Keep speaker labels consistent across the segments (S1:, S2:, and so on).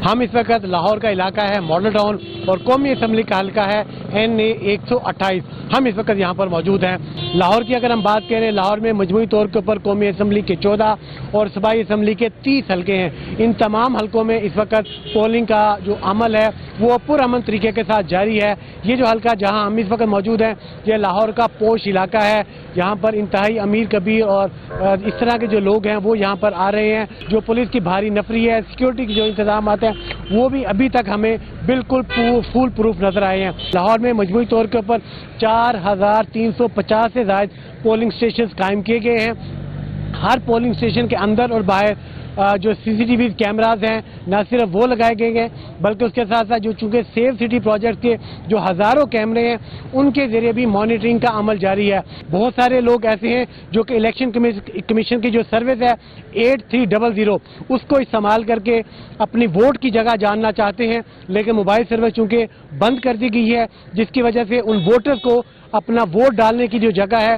S1: हम इस वक्त लाहौर का इलाका है मॉडल टाउन और कौमी असम्बली का हल्का है NA 128। हम इस वक्त यहाँ पर मौजूद हैं। लाहौर की अगर हम बात करें, लाहौर में मजमूई तौर के ऊपर कौमी असम्बली के 14 और सूबाई असम्बली के 30 हल्के हैं। इन तमाम हल्कों में इस वक्त पोलिंग का जो अमल है वो पुरअमन तरीके के साथ जारी है। ये जो हल्का जहाँ हम इस वक्त मौजूद हैं, ये लाहौर का पोश इलाका है। यहाँ पर इंतहाई अमीर कबीर और इस तरह के जो लोग हैं वो यहाँ पर आ रहे हैं। जो पुलिस की भारी नफरी है, सिक्योरिटी के जो इंतजाम हैं वो भी अभी तक हमें बिल्कुल फुल प्रूफ नजर आए हैं। लाहौर में मजमूई तौर के ऊपर 4350 से ज़ायद पोलिंग स्टेशन कायम किए गए हैं। हर पोलिंग स्टेशन के अंदर और बाहर जो CCTV कैमराज हैं न सिर्फ वो लगाए गए हैं बल्कि उसके साथ साथ जो चूँकि सेफ सिटी प्रोजेक्ट के जो हज़ारों कैमरे हैं उनके ज़रिए भी मॉनिटरिंग का अमल जारी है। बहुत सारे लोग ऐसे हैं जो कि इलेक्शन कमीशन की जो सर्विस है 8300 उसको इस्तेमाल करके अपनी वोट की जगह जानना चाहते हैं, लेकिन मोबाइल सर्विस चूँकि बंद कर दी गई है जिसकी वजह से उन वोटर्स को अपना वोट डालने की जो जगह है,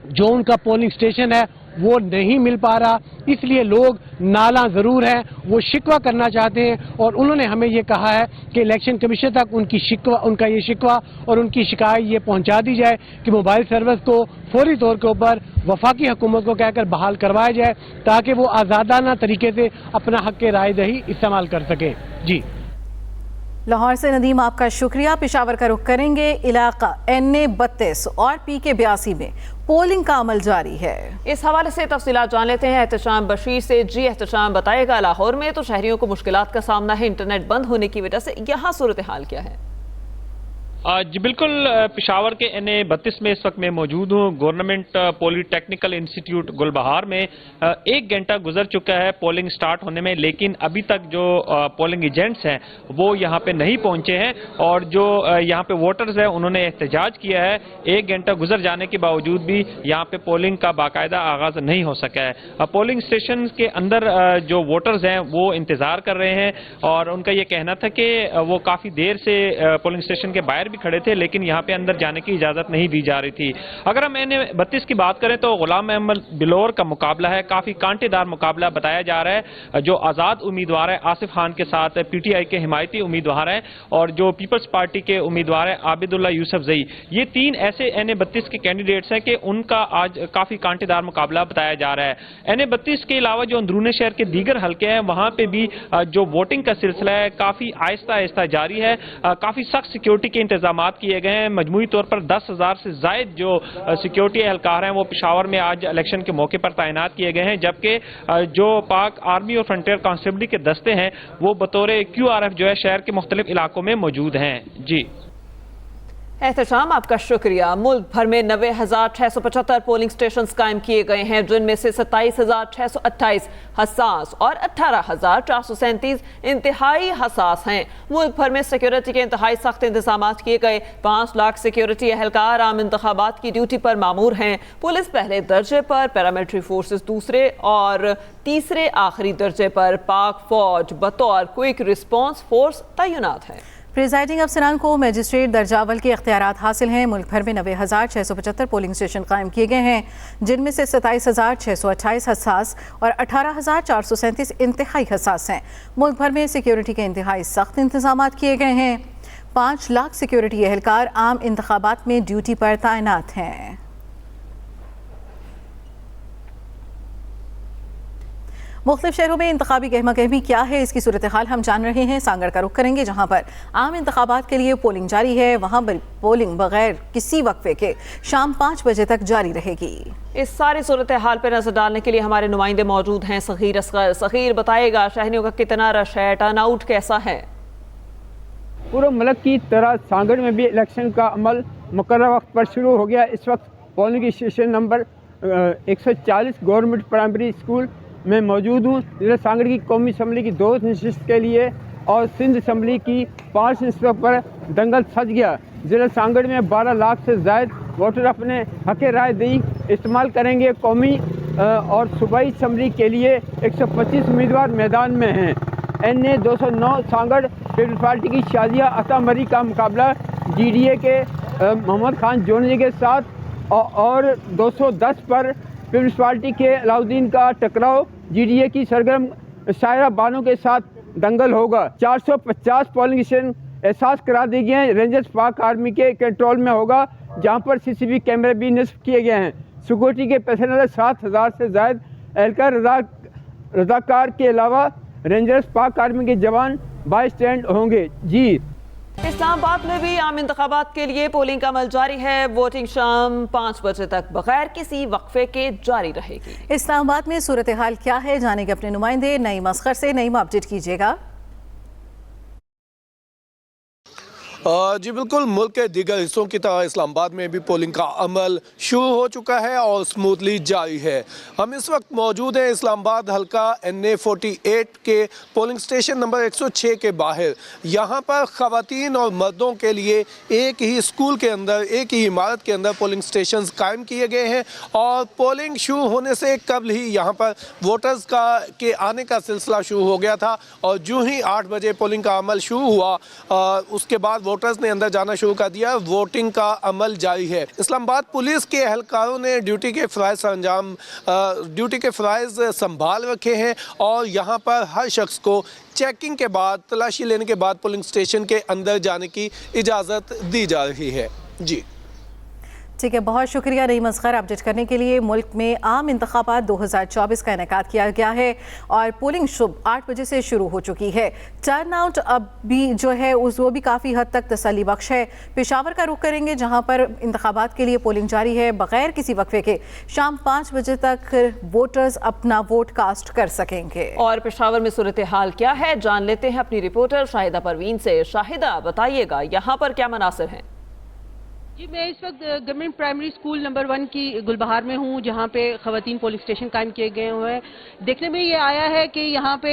S1: जो उनका पोलिंग स्टेशन है वो नहीं मिल पा रहा। इसलिए लोग नाला ज़रूर है, वो शिकवा करना चाहते हैं और उन्होंने हमें ये कहा है कि इलेक्शन कमीशन तक उनका ये शिकवा और उनकी शिकायत ये पहुंचा दी जाए कि मोबाइल सर्विस को फौरी तौर के ऊपर वफाकी हुकूमत को कहकर बहाल करवाया जाए ताकि वो आज़ादाना तरीके से अपना हक़ राय दही इस्तेमाल कर सकें। जी,
S2: लाहौर से नदीम आपका शुक्रिया। पेशावर का रुख करेंगे। इलाका NA 32 और PK 82 में पोलिंग का अमल जारी है।
S3: इस हवाले से तफसीलात जान लेते हैं एहतशाम बशीर से। जी एहतशाम, बताएगा लाहौर में तो शहरियों को मुश्किलात का सामना है इंटरनेट बंद होने की वजह से, यहाँ सूरत हाल क्या है?
S4: जी बिल्कुल, पेशावर के NA 32 में इस वक्त मैं मौजूद हूँ। गवर्नमेंट पॉलिटेक्निकल इंस्टीट्यूट गुलबहार में 1 घंटा गुजर चुका है पोलिंग स्टार्ट होने में, लेकिन अभी तक जो पोलिंग एजेंट्स हैं वो यहाँ पे नहीं पहुँचे हैं और जो यहाँ पे वोटर्स हैं उन्होंने एहतजाज किया है। 1 घंटा गुजर जाने के बावजूद भी यहाँ पे पोलिंग का बाकायदा आगाज नहीं हो सका है। पोलिंग स्टेशन के अंदर जो वोटर्स हैं वो इंतजार कर रहे हैं और उनका ये कहना था कि वो काफ़ी देर से पोलिंग स्टेशन के बाहर भी खड़े थे, लेकिन यहाँ पे अंदर जाने की इजाजत नहीं दी जा रही थी। अगर हम NA 32 की बात करें तो गुलाम अहमद बिलोर का मुकाबला है, काफी कांटेदार मुकाबला बताया जा रहा है। जो आजाद उम्मीदवार है आसिफ खान के साथ PTI के हिमायती उम्मीदवार हैं और जो पीपल्स पार्टी के उम्मीदवार है आबिदुल्ला यूसुफ जई, ये 3 ऐसे NA 32 के कैंडिडेट्स हैं कि उनका आज काफी कांटेदार मुकाबला बताया जा रहा है। NA 32 के अलावा जो अंदरूनी शहर के दीगर हल्के हैं वहां पे भी जो वोटिंग का सिलसिला है काफी आहिस्ता आहिस्ता जारी है। काफी सख्त सिक्योरिटी के इंतजाम किए गए हैं। मजमूई तौर पर 10,000 से जायद जो सिक्योरिटी एहलकार हैं वो पेशावर में आज इलेक्शन के मौके पर तैनात किए गए हैं, जबकि जो पाक आर्मी और फ्रंटियर कांस्टेबली के दस्ते हैं वो बतौर QRF जो है शहर के मुख्तलिफ इलाकों में मौजूद हैं। जी
S3: एहतशाम, आपका शुक्रिया। मुल्क भर में 90,675 पोलिंग स्टेशन कायम किए गए हैं, जिनमें से 27,628 हसास और 18,437 इंतहाई हसास हैं। मुल्क भर में सिक्योरिटी के इंतहाई सख्त इंतजाम किए गए। 5 लाख सिक्योरिटी एहलकार आम इंतखाबात की ड्यूटी पर मामूर हैं। पुलिस पहले दर्जे पर, पैरामिलिट्री फोर्सेस दूसरे और तीसरे आखिरी दर्जे पर, पाक फौज बतौर क्विक रिस्पॉन्स फोर्स तैनात है।
S2: प्रिजाइडिंग अफसरान को मजिस्ट्रेट दर्जावल के इख्तियारात हासिल हैं। मुल्क भर में 90,675 पोलिंग स्टेशन कायम किए गए हैं, जिनमें से 27,628 हसास और 18,437 इंतहाई हसास हैं। मुल्क भर में सिक्योरिटी के इंतहाई सख्त इंतजाम किए गए हैं। 5 लाख सिक्योरिटी एहलकार आम इंतखाबात में ड्यूटी पर तैनात हैं। मुख्तलिफ शहरों में इंतखाबी गहमा गहमी क्या है, इसकी सूरत हाल हम जान रहे हैं। सांगड़ का रुख करेंगे, जहां पर आम इंतखाबात के लिए पोलिंग जारी है। वहां पर पोलिंग बगैर किसी वक्फे के शाम 5 बजे तक जारी रहेगी।
S3: इस सारी सूरत हाल पर नजर डालने के लिए हमारे नुमाइंदे मौजूद हैं। सगीर असगर, सगीर बताएगा शहरियों का कितना रश है, टर्नआउट कैसा है?
S5: पूरे मुल्क की तरह सांगड़ में भी इलेक्शन का अमल मुकर्रर वक्त पर शुरू हो गया। इस वक्त polling station number 140 government primary school में मौजूद हूँ। जिला सांगड़ की कौमी असम्बली की 2 नशिस्त के लिए और सिंध असम्बली की 5 नशिस्तों पर दंगल सज गया। जिला सांगड़ में 12 लाख से ज़ायद वोटर अपने हक़ राय दही इस्तेमाल करेंगे। कौमी और सूबाई असम्बली के लिए 125 उम्मीदवार मैदान में हैं। NA 209 सांगड़ पीपल्स पार्टी की शाजिया अता मरी का मुकाबला GDA के मोहम्मद खान जोनी के साथ और 210 पर पीपल्स पार्टी के अलाउद्दीन का टकराव GDA की सरगर्म शायरा बानो के साथ दंगल होगा। 450 पोलिंग स्टेशन एहसास करा दिए गए हैं, रेंजर्स पाक आर्मी के कंट्रोल में होगा, जहां पर सीसीटीवी कैमरे भी नस्ब किए गए हैं। सिक्योरिटी के पेश नज़र 7,000 से ज़ायद एहलकार रजाकार के अलावा रेंजर्स पाक आर्मी के जवान बाई स्टैंड होंगे। जी,
S3: इस्लामाबाद में भी आम इंतखाबात के लिए पोलिंग का अमल जारी है। वोटिंग शाम 5 बजे तक बगैर किसी वक्फे के जारी रहेगी।
S2: इस्लामाबाद में सूरत हाल क्या है, जानेंगे अपने नुमाइंदे नईम असगर से। नईम, अपडेट कीजिएगा।
S6: जी बिल्कुल, मुल्क के दीगर हिस्सों की तरह इस्लामाबाद में भी पोलिंग का अमल शुरू हो चुका है और स्मूथली जारी है। हम इस वक्त मौजूद हैं इस्लामाबाद हल्का NA 48 के पोलिंग स्टेशन नंबर 106 के बाहर। यहाँ पर ख़वातीन और मर्दों के लिए एक ही स्कूल के अंदर, एक ही इमारत के अंदर पोलिंग स्टेशन कायम किए गए हैं और पोलिंग शुरू होने से कबल ही यहाँ पर वोटर्स के आने का सिलसिला शुरू हो गया था और जो ही 8 बजे पोलिंग का अमल शुरू हुआ उसके बाद वोटर्स ने अंदर जाना शुरू कर दिया। वोटिंग का अमल जारी है। इस्लामाबाद पुलिस के एहलकारों ने ड्यूटी के फ़राइज़ संभाल रखे हैं और यहाँ पर हर शख्स को चेकिंग के बाद, तलाशी लेने के बाद पोलिंग स्टेशन के अंदर जाने की इजाज़त दी जा रही है। जी
S2: ठीक है, बहुत शुक्रिया नईम असगर अपडेट करने के लिए। मुल्क में आम इंतखाबात 2024 का इनेकाद किया गया है और पोलिंग सुबह 8 बजे से शुरू हो चुकी है। टर्न आउट अब भी जो है वो भी काफ़ी हद तक तसल्ली बख्श है। पेशावर का रुख करेंगे जहां पर इंतखाबात के लिए पोलिंग जारी है बगैर किसी वक्फे के। शाम 5 बजे तक वोटर्स अपना वोट कास्ट कर सकेंगे।
S3: और पेशावर में सूरत हाल क्या है, जान लेते हैं अपनी रिपोर्टर शाहिदा परवीन से। शाहिदा, बताइएगा यहाँ पर क्या मनासिर हैं?
S7: जी, मैं इस वक्त गवर्नमेंट प्राइमरी स्कूल नंबर 1 की गुलबहार में हूँ, जहाँ पे खवातीन पोलिंग स्टेशन कायम किए गए हुए हैं। देखने में ये आया है कि यहाँ पे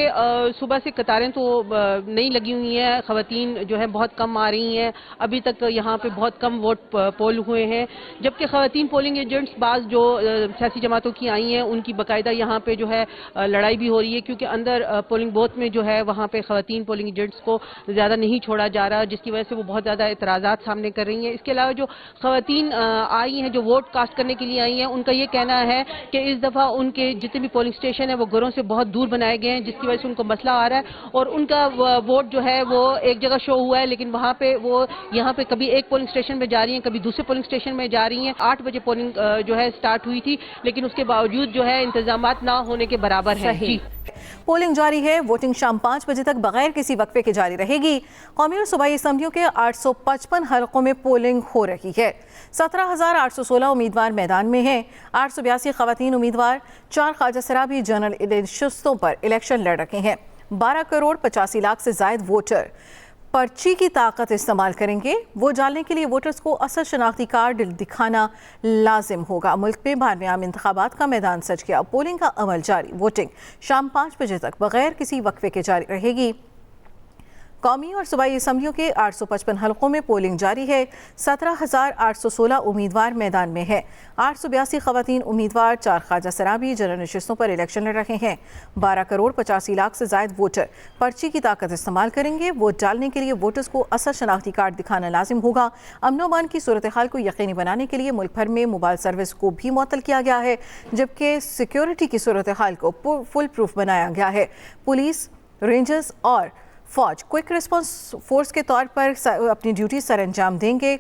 S7: सुबह से कतारें तो नहीं लगी हुई हैं, खवातीन जो है बहुत कम आ रही हैं। अभी तक यहाँ पे बहुत कम वोट पोल हुए हैं, जबकि खवातीन पोलिंग एजेंट्स बाज़ जो सियासी जमातों की आई हैं उनकी बाकायदा यहाँ पे जो है लड़ाई भी हो रही है, क्योंकि अंदर पोलिंग बूथ में जो है वहाँ पे खवातीन पोलिंग एजेंट्स को ज़्यादा नहीं छोड़ा जा रहा, जिसकी वजह से वो बहुत ज़्यादा एतराज़ात सामने कर रही हैं। इसके अलावा जो खवातीन आई हैं, जो वोट कास्ट करने के लिए आई हैं, उनका ये कहना है कि इस दफ़ा उनके जितने भी पोलिंग स्टेशन है वो घरों से बहुत दूर बनाए गए हैं, जिसकी वजह से उनको मसला आ रहा है और उनका वोट जो है वो एक जगह शो हुआ है, लेकिन वहाँ पे वो यहाँ पे कभी एक पोलिंग स्टेशन में जा रही हैं, कभी दूसरे पोलिंग स्टेशन में जा रही हैं। 8 बजे पोलिंग जो है स्टार्ट हुई थी, लेकिन उसके बावजूद जो है इंतजामात ना होने के बराबर है। जी,
S2: पोलिंग जारी है। वोटिंग शाम 5 बजे तक बगैर किसी वक्फे के जारी रहेगी। कौमी और सूबाई असम्बलियों के 855 हलकों में पोलिंग हो रही है। 17,816 उम्मीदवार मैदान में हैं। 882 खवातीन उम्मीदवार 4 ख्वाजा सराबी जनरल नशिस्तों पर इलेक्शन लड़ रहे हैं। 12 करोड़ 85 लाख से जायद वोटर पर्ची की ताकत इस्तेमाल करेंगे। वोट डालने के लिए वोटर्स को असल शनाख्ती कार्ड दिखाना लाजिम होगा। मुल्क में 12वें आम इंतखाबात का मैदान सज गया। पोलिंग का अमल जारी। वोटिंग शाम 5 बजे तक बगैर किसी वक्फे के जारी रहेगी। कौमी और सूबाई असम्बलियों के 855 हलकों में पोलिंग जारी है। 17,816 उम्मीदवार मैदान में है। 882 खवातीन उम्मीदवार 4 ख्वाजा सराबी जनरल नशिस्तों पर इलेक्शन लड़ रहे हैं। 12 करोड़ 85 लाख से जायद वोटर पर्ची की ताकत इस्तेमाल करेंगे। वोट डालने के लिए वोटर्स को असल शनाख्ती कार्ड दिखाना लाजिम होगा। अमन व अमान की सूरत हाल को यकीनी बनाने के लिए मुल्क भर में मोबाइल सर्विस को भी मुअत्तल किया गया है, जबकि सिक्योरिटी की सूरत हाल को फुल प्रूफ बनाया गया है। पुलिस, रेंजर्स और फौज क्विक रिस्पांस फोर्स के तौर पर अपनी ड्यूटी सर अंजाम देंगे।